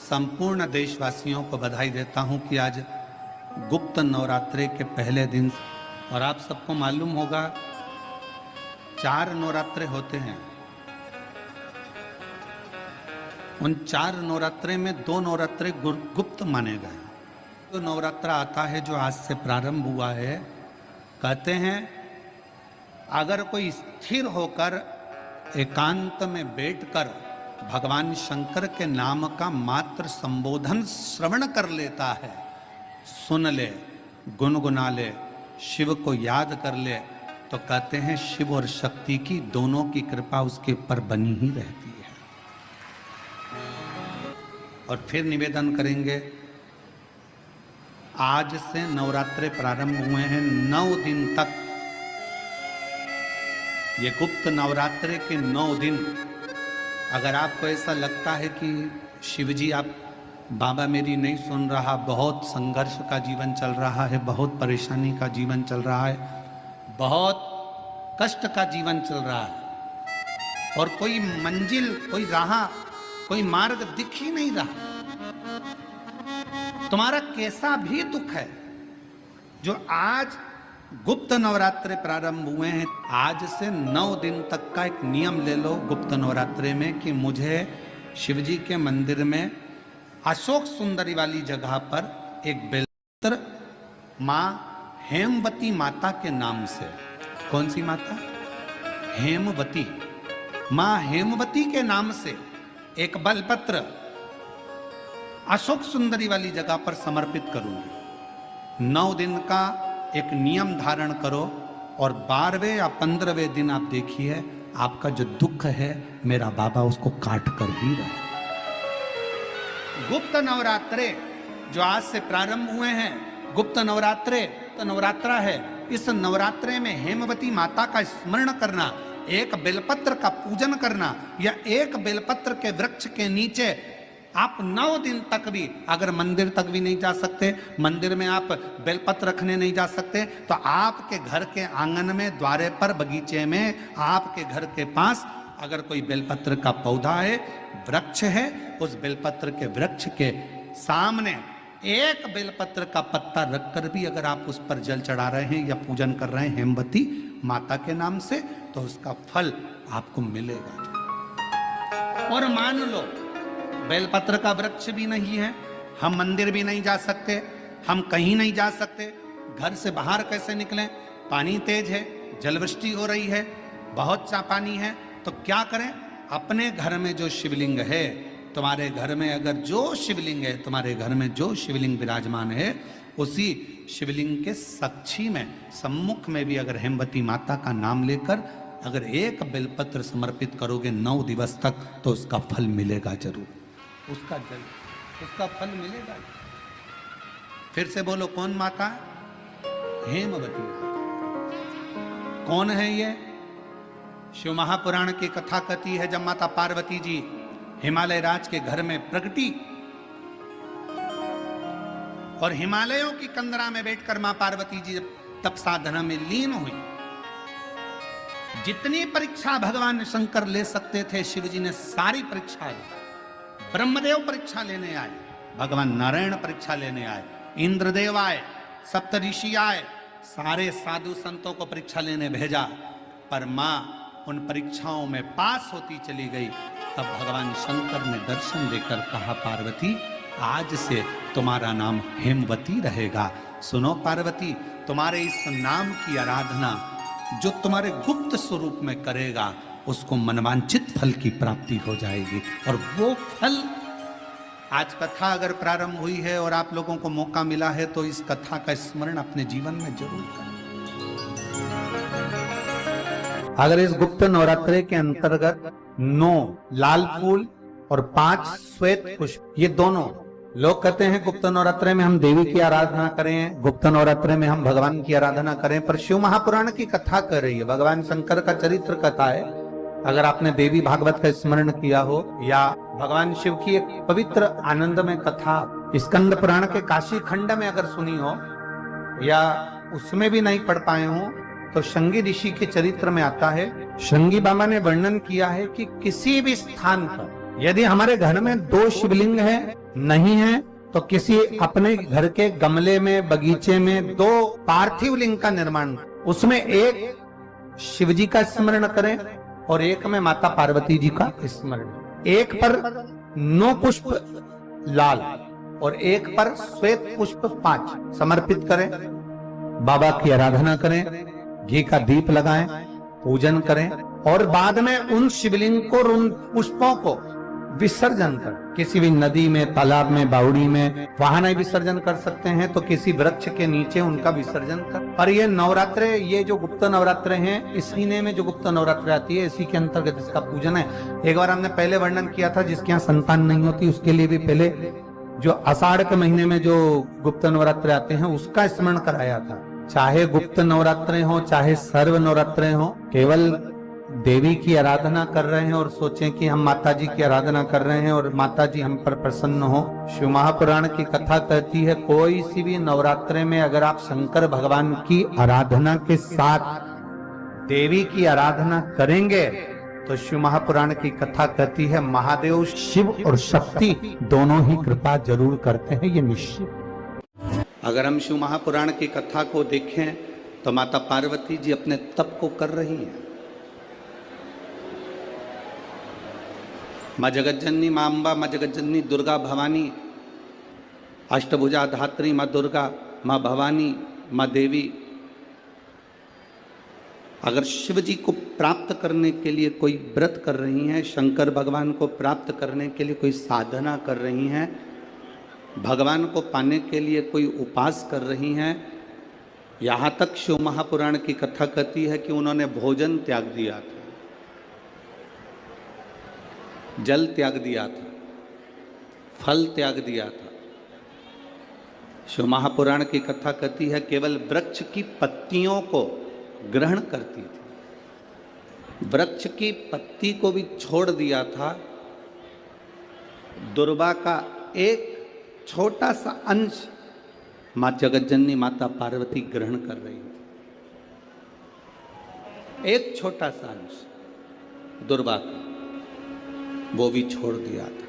संपूर्ण देशवासियों को बधाई देता हूं कि आज गुप्त नवरात्रे के पहले दिन, और आप सबको मालूम होगा 4 नवरात्रे होते हैं। उन 4 नवरात्रे में 2 नवरात्रे गुप्त माने गए। तो नवरात्रा आता है जो आज से प्रारंभ हुआ है, कहते हैं अगर कोई स्थिर होकर एकांत में बैठकर भगवान शंकर के नाम का मात्र संबोधन श्रवण कर लेता है, सुन ले, गुनगुना ले, शिव को याद कर ले, तो कहते हैं शिव और शक्ति की दोनों की कृपा उसके ऊपर बनी ही रहती है। और फिर निवेदन करेंगे, आज से नवरात्रे प्रारंभ हुए हैं, 9 दिन तक। ये गुप्त नवरात्रे के 9 दिन, अगर आपको ऐसा लगता है कि शिवजी आप बाबा मेरी नहीं सुन रहा, बहुत संघर्ष का जीवन चल रहा है, बहुत परेशानी का जीवन चल रहा है, बहुत कष्ट का जीवन चल रहा है, और कोई मंजिल, कोई राह, कोई मार्ग दिख ही नहीं रहा, तुम्हारा कैसा भी दुख है, जो आज गुप्त नवरात्रे प्रारंभ हुए हैं, आज से 9 दिन तक का एक नियम ले लो गुप्त नवरात्रे में कि मुझे शिवजी के मंदिर में अशोक सुंदरी वाली जगह पर एक बेलपत्र माँ हेमवती माता के नाम से, कौन सी माता? हेमवती, माँ हेमवती के नाम से एक बेलपत्र अशोक सुंदरी वाली जगह पर समर्पित करूंगी। 9 दिन का एक नियम धारण करो, और 12वें या 15वें दिन आप देखिए आपका जो दुख है मेरा बाबा उसको काट कर ही रहा। गुप्त नवरात्रे जो आज से प्रारंभ हुए हैं, गुप्त नवरात्रे तो नवरात्रा है, इस नवरात्रे में हेमवती माता का स्मरण करना, एक बेलपत्र का पूजन करना, या एक बेलपत्र के वृक्ष के नीचे आप 9 दिन तक भी, अगर मंदिर तक भी नहीं जा सकते, मंदिर में आप बेलपत्र रखने नहीं जा सकते, तो आपके घर के आंगन में, द्वारे पर, बगीचे में, आपके घर के पास अगर कोई बेलपत्र का पौधा है, वृक्ष है, उस बेलपत्र के वृक्ष के सामने एक बेलपत्र का पत्ता रखकर भी अगर आप उस पर जल चढ़ा रहे हैं या पूजन कर रहे हैं हेमवती माता के नाम से, तो उसका फल आपको मिलेगा। और मान लो बेलपत्र का वृक्ष भी नहीं है, हम मंदिर भी नहीं जा सकते, हम कहीं नहीं जा सकते, घर से बाहर कैसे निकलें, पानी तेज है, जलवृष्टि हो रही है, बहुत सा पानी है, तो क्या करें? अपने घर में जो शिवलिंग है, तुम्हारे घर में अगर जो शिवलिंग है, तुम्हारे घर में जो शिवलिंग विराजमान है, उसी शिवलिंग के साक्षी में, सम्मुख में भी अगर हेमवती माता का नाम लेकर अगर एक बेलपत्र समर्पित करोगे 9 दिवस तक, तो उसका फल मिलेगा जरूर, उसका जल, उसका फल मिलेगा। फिर से बोलो, कौन माता? हेमवती माता। कौन है ये? शिव महापुराण की कथा कहती है, जब माता पार्वती जी हिमालय राज के घर में प्रगटी और हिमालयों की कंदरा में बैठकर मां पार्वती जी तप साधना में लीन हुई, जितनी परीक्षा भगवान शंकर ले सकते थे, शिवजी ने सारी परीक्षा ली। ब्रह्मदेव परीक्षा लेने आए, भगवान नारायण परीक्षा लेने आए, इंद्रदेव आए, सप्तऋषि आए, सारे साधु संतों को परीक्षा लेने भेजा, पर मां उन परीक्षाओं में पास होती चली गई। तब भगवान शंकर ने दर्शन देकर कहा, पार्वती आज से तुम्हारा नाम हेमवती रहेगा। सुनो पार्वती, तुम्हारे इस नाम की आराधना जो तुम्हारे गुप्त स्वरूप में करेगा, उसको मनवांचित फल की प्राप्ति हो जाएगी। और वो फल, आज कथा अगर प्रारंभ हुई है और आप लोगों को मौका मिला है, तो इस कथा का स्मरण अपने जीवन में जरूर करें। अगर इस गुप्त नवरात्रे के अंतर्गत 9 लाल फूल और 5 श्वेत पुष्प, ये दोनों, लोग कहते हैं गुप्त नवरात्रे में हम देवी की आराधना करें, गुप्त नवरात्रे में हम भगवान की आराधना करें, पर शिव महापुराण की कथा कर रही है, भगवान शंकर का चरित्र कथा है। अगर आपने देवी भागवत का स्मरण किया हो, या भगवान शिव की एक पवित्र आनंदमय कथा स्कंद पुराण के काशी खंड में अगर सुनी हो, या उसमें भी नहीं पढ़ पाए हो, तो शंगी ऋषि के चरित्र में आता है, शंगी बाबा ने वर्णन किया है कि किसी भी स्थान पर यदि हमारे घर में 2 शिवलिंग है, नहीं है, तो किसी अपने घर के गमले में, बगीचे में 2 पार्थिव लिंग का निर्माण, उसमें एक शिव जी का स्मरण करें और एक में माता पार्वती जी का स्मरण। एक पर 9 पुष्प लाल और एक पर श्वेत पुष्प 5 समर्पित करें। बाबा की आराधना करें, घी का दीप लगाएं, पूजन करें और बाद में उन शिवलिंग को, उन पुष्पों को विसर्जन कर, किसी भी नदी में, तालाब में, बावड़ी में, वहां नहीं विसर्जन कर सकते हैं तो किसी वृक्ष के नीचे उनका विसर्जन कर। और ये नवरात्रे, ये जो गुप्त नवरात्रे हैं, इस महीने में जो गुप्त नवरात्रे आती है, इसी के अंतर्गत इसका पूजन है। एक बार हमने पहले वर्णन किया था, जिसके यहाँ संतान नहीं होती उसके लिए भी पहले जो आषाढ़ के महीने में जो गुप्त नवरात्रे आते हैं उसका स्मरण कराया था। चाहे गुप्त नवरात्रे हो, चाहे सर्व नवरात्रे हो, केवल देवी की आराधना कर रहे हैं और सोचें कि हम माता जी की आराधना कर रहे हैं और माता जी हम पर प्रसन्न हो। शिव महापुराण की कथा कहती है, कोई सी भी नवरात्रे में अगर आप शंकर भगवान की आराधना के साथ देवी की आराधना करेंगे तो शिव महापुराण की कथा कहती है, महादेव शिव और शक्ति दोनों ही कृपा जरूर करते हैं, ये निश्चित। अगर हम शिव महापुराण की कथा को देखें तो माता पार्वती जी अपने तप को कर रही हैं। माँ जगज्जननी, माँ अम्बा, माँ जगज्जननी दुर्गा भवानी, अष्टभुजा धात्री माँ दुर्गा, माँ भवानी, माँ देवी, अगर शिव जी को प्राप्त करने के लिए कोई व्रत कर रही हैं, शंकर भगवान को प्राप्त करने के लिए कोई साधना कर रही हैं, भगवान को पाने के लिए कोई उपास कर रही हैं, यहाँ तक शिव महापुराण की कथा कहती है कि उन्होंने भोजन त्याग दिया था, जल त्याग दिया था, फल त्याग दिया था। शिव महापुराण की कथा कहती है केवल वृक्ष की पत्तियों को ग्रहण करती थी, वृक्ष की पत्ती को भी छोड़ दिया था। दुर्वा का एक छोटा सा अंश मां जगज्जननी माता पार्वती ग्रहण कर रही थी, एक छोटा सा अंश दुर्वा का, वो भी छोड़ दिया था।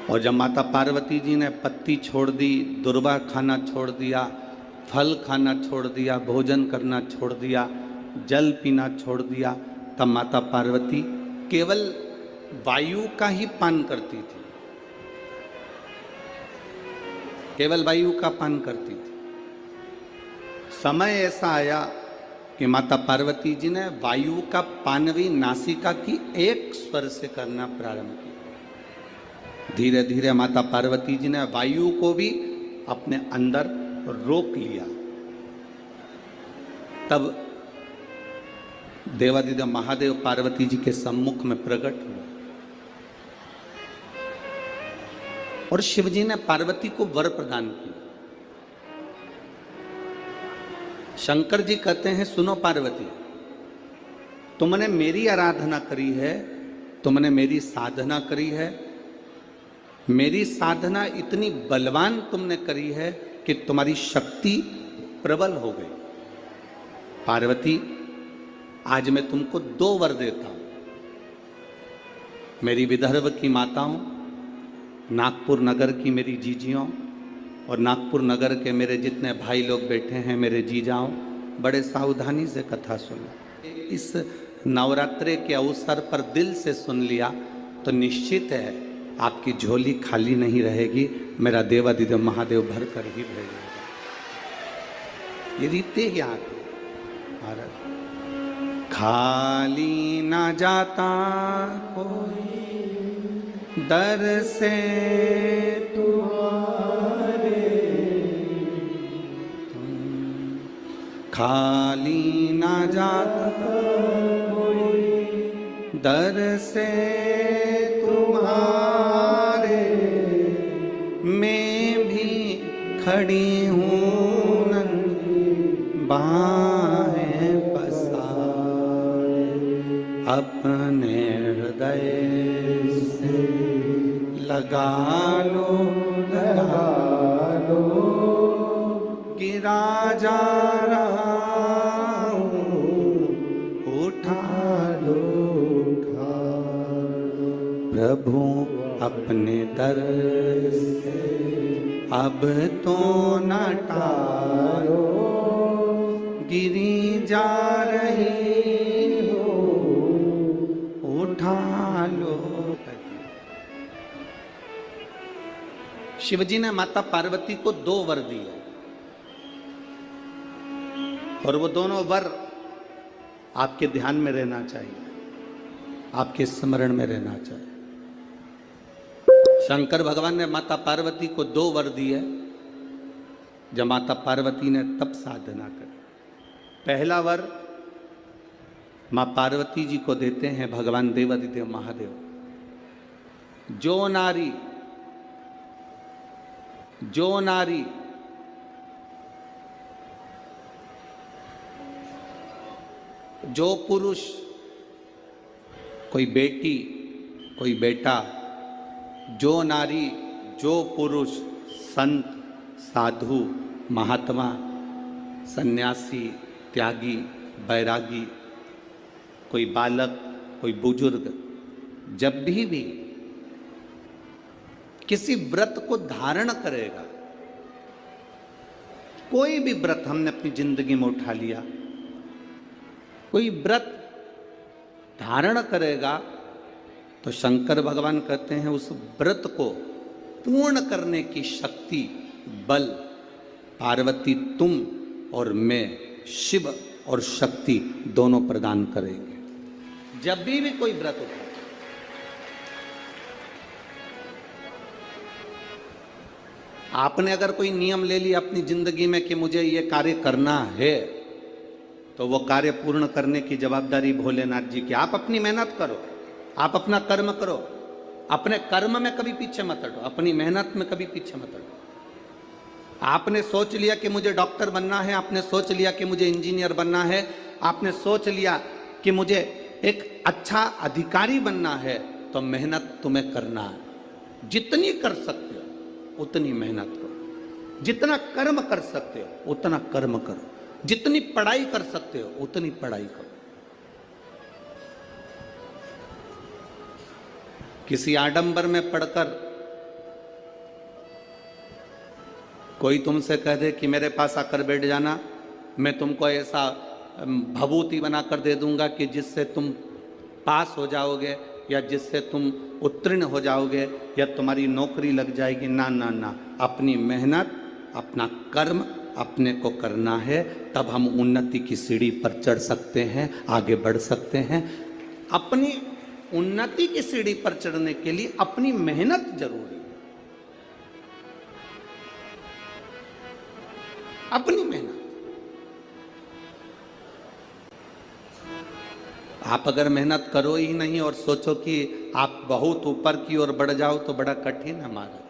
और जब माता पार्वती जी ने पत्ती छोड़ दी, दुर्वा खाना छोड़ दिया, फल खाना छोड़ दिया, भोजन करना छोड़ दिया, जल पीना छोड़ दिया, तब माता पार्वती केवल वायु का ही पान करती थी, केवल वायु का पान करती थी। समय ऐसा आया कि माता पार्वती जी ने वायु का पान भी नासिका की एक स्वर से करना प्रारंभ किया। धीरे धीरे माता पार्वती जी ने वायु को भी अपने अंदर रोक लिया। तब देवादिदेव महादेव पार्वती जी के सम्मुख में प्रकट हुए और शिव जी ने पार्वती को वर प्रदान किया। शंकर जी कहते हैं, सुनो पार्वती, तुमने मेरी आराधना करी है, तुमने मेरी साधना करी है, मेरी साधना इतनी बलवान तुमने करी है कि तुम्हारी शक्ति प्रबल हो गई। पार्वती, आज मैं तुमको 2 वर देता हूं। मेरी विदर्भ की माताओं, नागपुर नगर की मेरी जीजियों और नागपुर नगर के मेरे जितने भाई लोग बैठे हैं, मेरे जीजाओं, बड़े सावधानी से कथा सुनो। इस नवरात्रे के अवसर पर दिल से सुन लिया तो निश्चित है आपकी झोली खाली नहीं रहेगी, मेरा देवादिदेव महादेव भर कर ही भेजेगा। ये रीते यहाँ महाराज, खाली ना जाता कोई दर से तुम्हारे, खाली ना जाता कोई दर से तुम्हारे, मैं भी खड़ी हूँ नंगी बाहें पसारे, अपने हृदय से लगा लो गिरा जा रहा हूँ, उठा लो अपने दर से अब तो न टालो, गिरी जा रही हो उठा लो। शिवजी ने माता पार्वती को 2 वर दिए और वो दोनों वर आपके ध्यान में रहना चाहिए, आपके स्मरण में रहना चाहिए। शंकर भगवान ने माता पार्वती को 2 वर दिए जब माता पार्वती ने तप साधना करी। पहला वर मां पार्वती जी को देते हैं भगवान देवादिदेव महादेव, जो नारी जो पुरुष, कोई बेटी कोई बेटा, जो नारी जो पुरुष, संत साधु महात्मा सन्यासी त्यागी बैरागी, कोई बालक कोई बुजुर्ग, जब भी किसी व्रत को धारण करेगा, कोई भी व्रत हमने अपनी जिंदगी में उठा लिया, कोई व्रत धारण करेगा तो शंकर भगवान कहते हैं उस व्रत को पूर्ण करने की शक्ति बल पार्वती तुम और मैं, शिव और शक्ति दोनों प्रदान करेंगे। जब भी कोई व्रत उठा, आपने अगर कोई नियम ले लिया अपनी जिंदगी में कि मुझे ये कार्य करना है, तो वो कार्य पूर्ण करने की जवाबदारी भोलेनाथ जी की। आप अपनी मेहनत करो, आप अपना कर्म करो, अपने कर्म में कभी पीछे मत हटो, अपनी मेहनत में कभी पीछे मत हटो। आपने सोच लिया कि मुझे डॉक्टर बनना है, आपने सोच लिया कि मुझे इंजीनियर बनना है, आपने सोच लिया कि मुझे एक अच्छा अधिकारी बनना है, तो मेहनत तुम्हें करना है। जितनी कर सकते हो उतनी मेहनत करो, जितना कर्म कर सकते हो उतना कर्म करो, जितनी पढ़ाई कर सकते हो उतनी पढ़ाई करो। किसी आडंबर में पढ़कर कोई तुमसे कह दे कि मेरे पास आकर बैठ जाना, मैं तुमको ऐसा भभूति बनाकर दे दूंगा कि जिससे तुम पास हो जाओगे या जिससे तुम उत्तीर्ण हो जाओगे या तुम्हारी नौकरी लग जाएगी। ना ना ना, अपनी मेहनत अपना कर्म अपने को करना है, तब हम उन्नति की सीढ़ी पर चढ़ सकते हैं, आगे बढ़ सकते हैं। अपनी उन्नति की सीढ़ी पर चढ़ने के लिए अपनी मेहनत जरूरी है, अपनी मेहनत। आप अगर मेहनत करो ही नहीं और सोचो कि आप बहुत ऊपर की ओर बढ़ जाओ तो बड़ा कठिन है हमारा।